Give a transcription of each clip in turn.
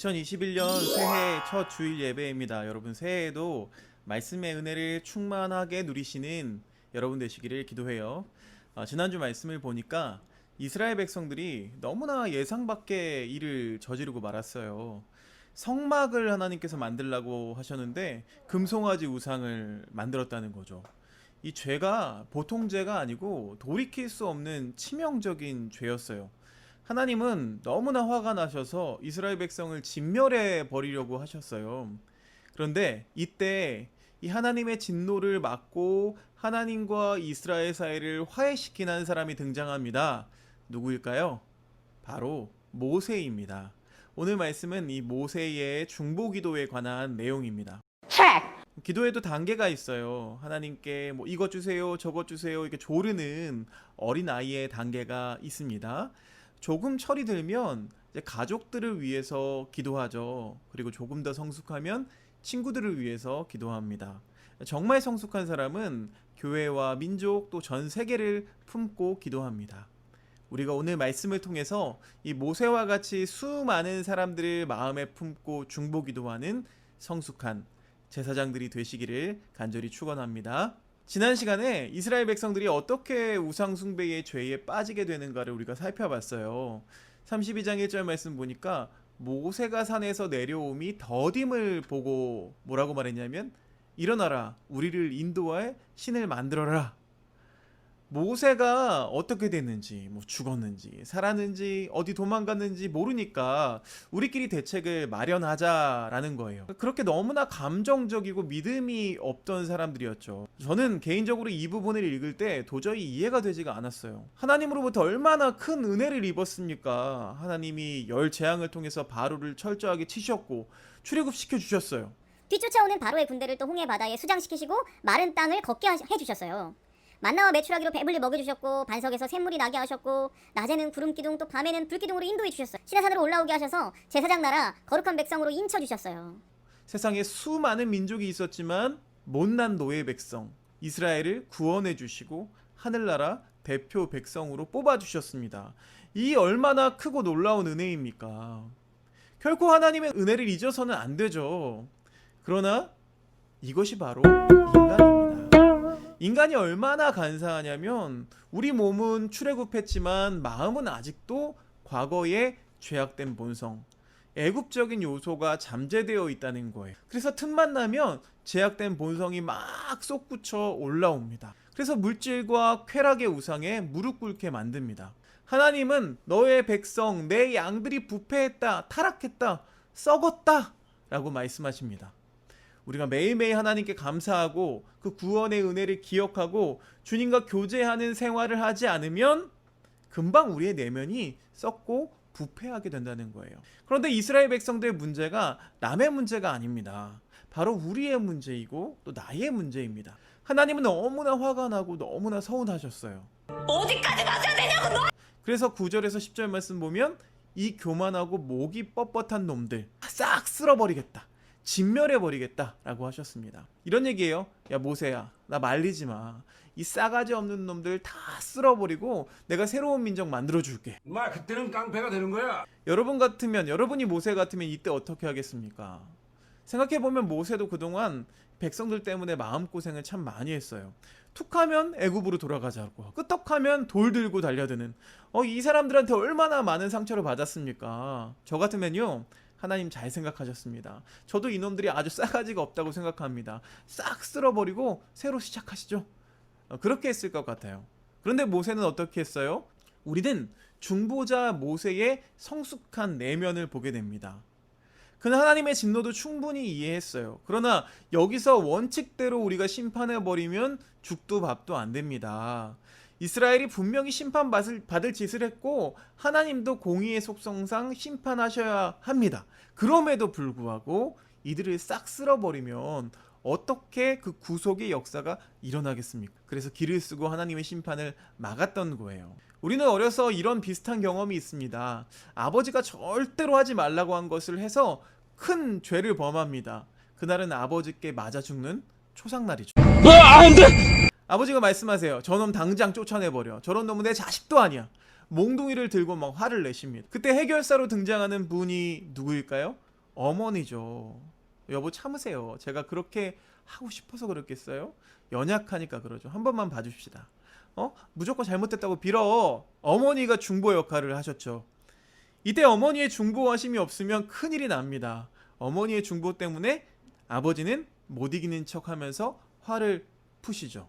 2021년 새해 첫 주일 예배입니다. 여러분 새해에도 말씀의 은혜를 충만하게 누리시는 여러분 되시기를 기도해요. 지난주 말씀을 보니까 이스라엘 백성들이 너무나 예상 밖의 일을 저지르고 말았어요. 성막을 하나님께서 만들라고 하셨는데 금송아지 우상을 만들었다는 거죠. 이 죄가 보통 죄가 아니고 돌이킬 수 없는 치명적인 죄였어요. 하나님은 너무나 화가 나셔서 이스라엘 백성을 진멸해 버리려고 하셨어요. 그런데 이때 이 하나님의 진노를 막고 하나님과 이스라엘 사이를 화해시키는 한 사람이 등장합니다. 누구일까요? 바로 모세입니다. 오늘 말씀은 이 모세의 중보 기도에 관한 내용입니다. 기도에도 단계가 있어요. 하나님께 뭐 이것 주세요, 저것 주세요 이렇게 조르는 어린 아이의 단계가 있습니다. 조금 철이 들면 이제 가족들을 위해서 기도하죠. 그리고 조금 더 성숙하면 친구들을 위해서 기도합니다. 정말 성숙한 사람은 교회와 민족 또 전 세계를 품고 기도합니다. 우리가 오늘 말씀을 통해서 이 모세와 같이 수많은 사람들을 마음에 품고 중보 기도하는 성숙한 제사장들이 되시기를 간절히 축원합니다. 지난 시간에 이스라엘 백성들이 어떻게 우상 숭배의 죄에 빠지게 되는가를 우리가 살펴봤어요. 32장 1절 말씀 보니까 모세가 산에서 내려옴이 더딤을 보고 뭐라고 말했냐면 일어나라 우리를 인도하여 신을 만들어라. 모세가 어떻게 됐는지 뭐 죽었는지 살았는지 어디 도망갔는지 모르니까 우리끼리 대책을 마련하자라는 거예요. 그렇게 너무나 감정적이고 믿음이 없던 사람들이었죠. 저는 개인적으로 이 부분을 읽을 때 도저히 이해가 되지가 않았어요. 하나님으로부터 얼마나 큰 은혜를 입었습니까? 하나님이 열 재앙을 통해서 바로를 철저하게 치셨고 출애굽시켜 주셨어요. 뒤쫓아오는 바로의 군대를 또 홍해 바다에 수장시키시고 마른 땅을 걷게 해주셨어요. 만나와 메추라기로 배불리 먹여주셨고 반석에서 샘물이 나게 하셨고 낮에는 구름기둥 또 밤에는 불기둥으로 인도해 주셨어요. 시내산으로 올라오게 하셔서 제사장 나라 거룩한 백성으로 인쳐주셨어요. 세상에 수많은 민족이 있었지만 못난 노예 백성 이스라엘을 구원해 주시고 하늘나라 대표 백성으로 뽑아주셨습니다. 이 얼마나 크고 놀라운 은혜입니까? 결코 하나님의 은혜를 잊어서는 안 되죠. 그러나 이것이 바로 인간입니다. 인간이 얼마나 간사하냐면 우리 몸은 출애굽했지만 마음은 아직도 과거의 죄악된 본성, 애굽적인 요소가 잠재되어 있다는 거예요. 그래서 틈만 나면 죄악된 본성이 막 솟구쳐 올라옵니다. 그래서 물질과 쾌락의 우상에 무릎 꿇게 만듭니다. 하나님은 너의 백성, 내 양들이 부패했다, 타락했다, 썩었다 라고 말씀하십니다. 우리가 매일매일 하나님께 감사하고 그 구원의 은혜를 기억하고 주님과 교제하는 생활을 하지 않으면 금방 우리의 내면이 썩고 부패하게 된다는 거예요. 그런데 이스라엘 백성들의 문제가 남의 문제가 아닙니다. 바로 우리의 문제이고 또 나의 문제입니다. 하나님은 너무나 화가 나고 너무나 서운하셨어요. 어디까지 가셔야 되냐고 너! 그래서 9절에서 10절 말씀 보면 이 교만하고 목이 뻣뻣한 놈들 싹 쓸어버리겠다. 진멸해버리겠다 라고 하셨습니다. 이런 얘기예요. 야 모세야 나 말리지 마. 이 싸가지 없는 놈들 다 쓸어버리고 내가 새로운 민족 만들어줄게. 마 그때는 깡패가 되는 거야. 여러분이 모세 같으면 이때 어떻게 하겠습니까? 생각해보면 모세도 그동안 백성들 때문에 마음고생을 참 많이 했어요. 툭하면 애굽으로 돌아가자고 끄떡하면 돌 들고 달려드는 이 사람들한테 얼마나 많은 상처를 받았습니까? 저 같으면요 하나님 잘 생각하셨습니다. 저도 이놈들이 아주 싸가지가 없다고 생각합니다. 싹 쓸어버리고 새로 시작하시죠. 그렇게 했을 것 같아요. 그런데 모세는 어떻게 했어요? 우리는 중보자 모세의 성숙한 내면을 보게 됩니다. 그는 하나님의 진노도 충분히 이해했어요. 그러나 여기서 원칙대로 우리가 심판해버리면 죽도 밥도 안 됩니다. 이스라엘이 분명히 심판받을 짓을 했고 하나님도 공의의 속성상 심판하셔야 합니다. 그럼에도 불구하고 이들을 싹 쓸어버리면 어떻게 그 구속의 역사가 일어나겠습니까? 그래서 길을 쓰고 하나님의 심판을 막았던 거예요. 우리는 어려서 이런 비슷한 경험이 있습니다. 아버지가 절대로 하지 말라고 한 것을 해서 큰 죄를 범합니다. 그날은 아버지께 맞아 죽는 초상날이죠. 안 돼! 아버지가 말씀하세요. 저놈 당장 쫓아내버려. 저런 놈은 내 자식도 아니야. 몽둥이를 들고 막 화를 내십니다. 그때 해결사로 등장하는 분이 누구일까요? 어머니죠. 여보 참으세요. 제가 그렇게 하고 싶어서 그랬겠어요? 연약하니까 그러죠. 한 번만 봐줍시다. 무조건 잘못됐다고 빌어. 어머니가 중보 역할을 하셨죠. 이때 어머니의 중보하심이 없으면 큰일이 납니다. 어머니의 중보 때문에 아버지는 못 이기는 척하면서 화를 푸시죠.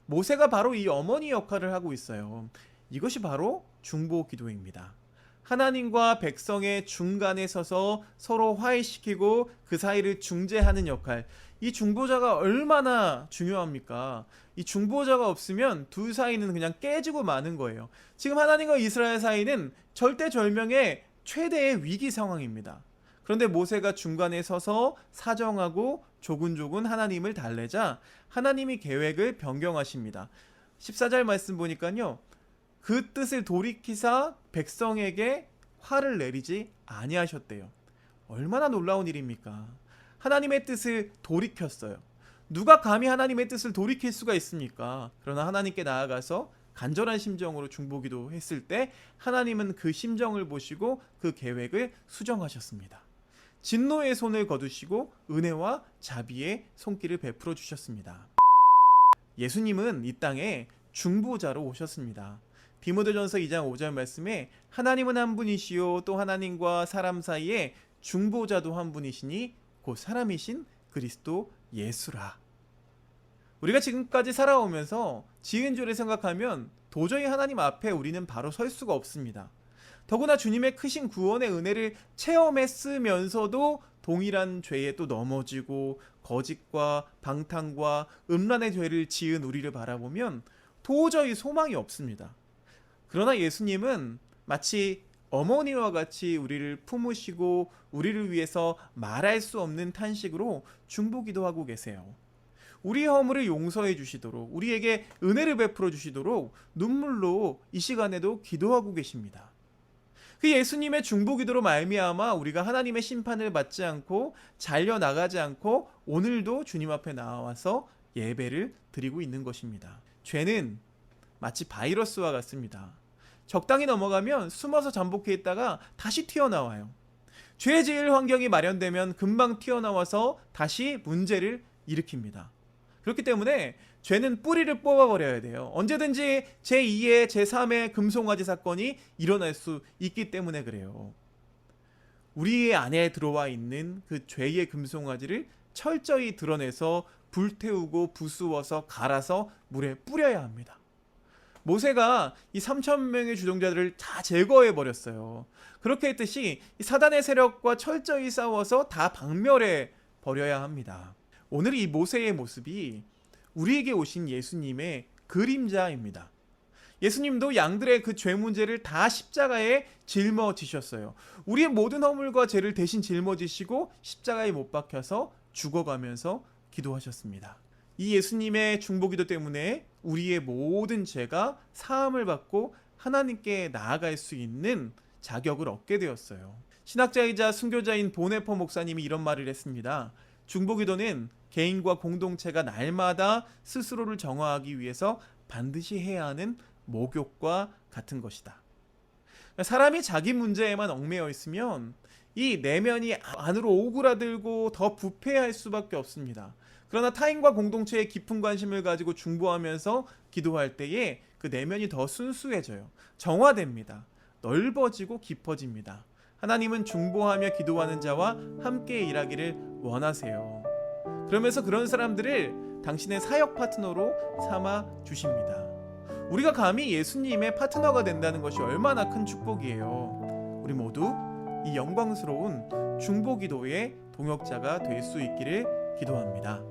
모세가 바로 이 어머니 역할을 하고 있어요. 이것이 바로 중보 기도입니다. 하나님과 백성의 중간에 서서 서로 화해시키고 그 사이를 중재하는 역할. 이 중보자가 얼마나 중요합니까? 이 중보자가 없으면 둘 사이는 그냥 깨지고 마는 거예요. 지금 하나님과 이스라엘 사이는 절대절명의 최대의 위기 상황입니다. 그런데 모세가 중간에 서서 사정하고 조근조근 하나님을 달래자 하나님이 계획을 변경하십니다. 14절 말씀 보니까요. 그 뜻을 돌이키사 백성에게 화를 내리지 아니하셨대요. 얼마나 놀라운 일입니까? 하나님의 뜻을 돌이켰어요. 누가 감히 하나님의 뜻을 돌이킬 수가 있습니까? 그러나 하나님께 나아가서 간절한 심정으로 중보기도 했을 때 하나님은 그 심정을 보시고 그 계획을 수정하셨습니다. 진노의 손을 거두시고 은혜와 자비의 손길을 베풀어 주셨습니다. 예수님은 이 땅에 중보자로 오셨습니다. 디모데전서 2장 5절 말씀에 하나님은 한 분이시요 또 하나님과 사람 사이에 중보자도 한 분이시니 곧 사람이신 그리스도 예수라. 우리가 지금까지 살아오면서 지은 죄를 생각하면 도저히 하나님 앞에 우리는 바로 설 수가 없습니다. 더구나 주님의 크신 구원의 은혜를 체험했으면서도 동일한 죄에 또 넘어지고 거짓과 방탕과 음란의 죄를 지은 우리를 바라보면 도저히 소망이 없습니다. 그러나 예수님은 마치 어머니와 같이 우리를 품으시고 우리를 위해서 말할 수 없는 탄식으로 중보기도하고 계세요. 우리의 허물을 용서해 주시도록 우리에게 은혜를 베풀어 주시도록 눈물로 이 시간에도 기도하고 계십니다. 그 예수님의 중보기도로 말미암아 우리가 하나님의 심판을 받지 않고 잘려나가지 않고 오늘도 주님 앞에 나와서 예배를 드리고 있는 것입니다. 죄는 마치 바이러스와 같습니다. 적당히 넘어가면 숨어서 잠복해 있다가 다시 튀어나와요. 죄 지을 환경이 마련되면 금방 튀어나와서 다시 문제를 일으킵니다. 그렇기 때문에 죄는 뿌리를 뽑아버려야 돼요. 언제든지 제2의 제3의 금송아지 사건이 일어날 수 있기 때문에 그래요. 우리의 안에 들어와 있는 그 죄의 금송아지를 철저히 드러내서 불태우고 부수어서 갈아서 물에 뿌려야 합니다. 모세가 이 3,000명의 주동자들을 다 제거해 버렸어요. 그렇게 했듯이 이 사단의 세력과 철저히 싸워서 다 박멸해 버려야 합니다. 오늘 이 모세의 모습이 우리에게 오신 예수님의 그림자입니다. 예수님도 양들의 그 죄 문제를 다 십자가에 짊어지셨어요. 우리의 모든 허물과 죄를 대신 짊어지시고 십자가에 못 박혀서 죽어가면서 기도하셨습니다. 이 예수님의 중보기도 때문에 우리의 모든 죄가 사함을 받고 하나님께 나아갈 수 있는 자격을 얻게 되었어요. 신학자이자 순교자인 보네퍼 목사님이 이런 말을 했습니다. 중보기도는 개인과 공동체가 날마다 스스로를 정화하기 위해서 반드시 해야 하는 목욕과 같은 것이다. 사람이 자기 문제에만 얽매여 있으면 이 내면이 안으로 오그라들고 더 부패할 수밖에 없습니다. 그러나 타인과 공동체에 깊은 관심을 가지고 중보하면서 기도할 때에 그 내면이 더 순수해져요. 정화됩니다. 넓어지고 깊어집니다. 하나님은 중보하며 기도하는 자와 함께 일하기를 원하세요. 그러면서 그런 사람들을 당신의 사역 파트너로 삼아 주십니다. 우리가 감히 예수님의 파트너가 된다는 것이 얼마나 큰 축복이에요. 우리 모두 이 영광스러운 중보기도의 동역자가 될 수 있기를 기도합니다.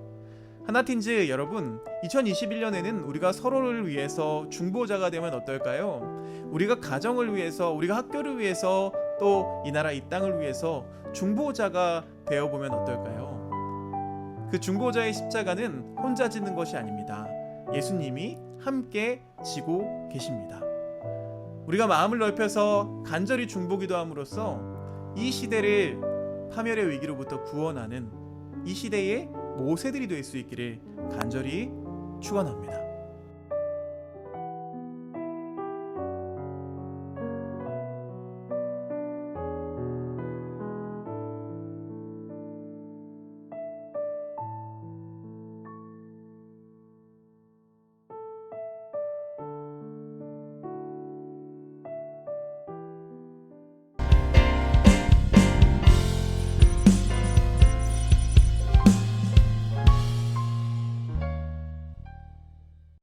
하나틴즈 여러분, 2021년에는 우리가 서로를 위해서 중보자가 되면 어떨까요? 우리가 가정을 위해서, 우리가 학교를 위해서, 또 이 나라 이 땅을 위해서 중보자가 되어보면 어떨까요? 그 중보자의 십자가는 혼자 지는 것이 아닙니다. 예수님이 함께 지고 계십니다. 우리가 마음을 넓혀서 간절히 중보기도 함으로써 이 시대를 파멸의 위기로부터 구원하는 이 시대의 모세들이 될 수 있기를 간절히 축원합니다.